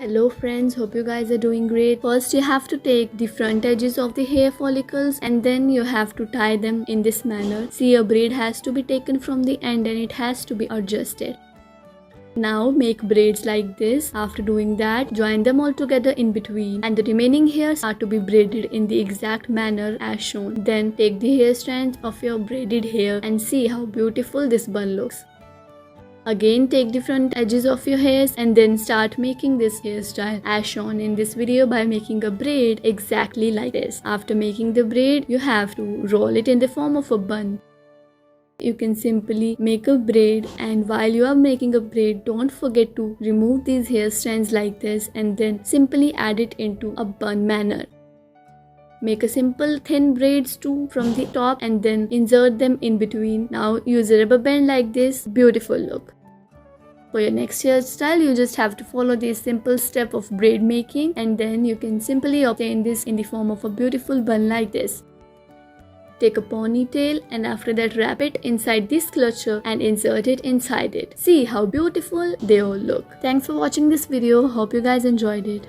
Hello friends, hope you guys are doing great. First you have to take the front edges of the hair follicles and then you have to tie them in this manner. See, a braid has to be taken from the end and it has to be adjusted. Now make braids like this. After doing that, join them all together in between and the remaining hairs are to be braided in the exact manner as shown. Then take the hair strands of your braided hair and see how beautiful this bun looks. Again, take the front edges of your hairs and then start making this hairstyle as shown in this video by making a braid exactly like this. After making the braid, you have to roll it in the form of a bun. You can simply make a braid, and while you are making a braid, don't forget to remove these hair strands like this and then simply add it into a bun manner. Make a simple thin braids too from the top and then insert them in between. Now use a rubber band like this. Beautiful look. For your next hairstyle, you just have to follow this simple step of braid making and then you can simply obtain this in the form of a beautiful bun like this. Take a ponytail and after that wrap it inside this clutcher and insert it inside it. See how beautiful they all look. Thanks for watching this video. Hope you guys enjoyed it.